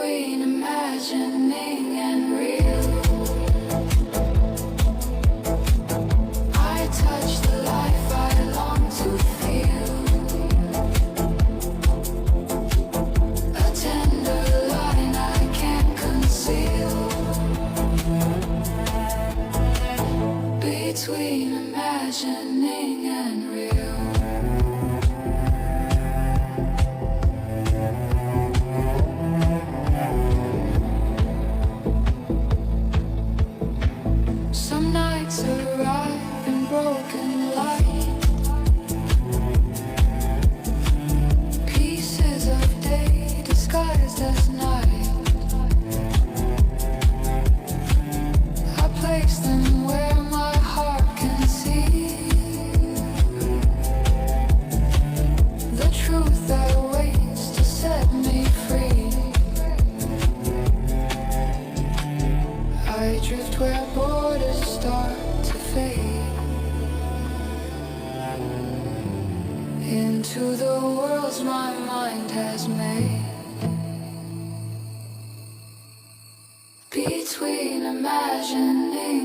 between imagining and real. I touch the life I long to feel. A tender line I can't conceal. Between imagining and real. Some nights arrive in broken light, pieces of day disguised as night. I place them where my heart can see the truth that waits to set me free. I drift where borders start to fade, into the worlds my mind has made. Between imagining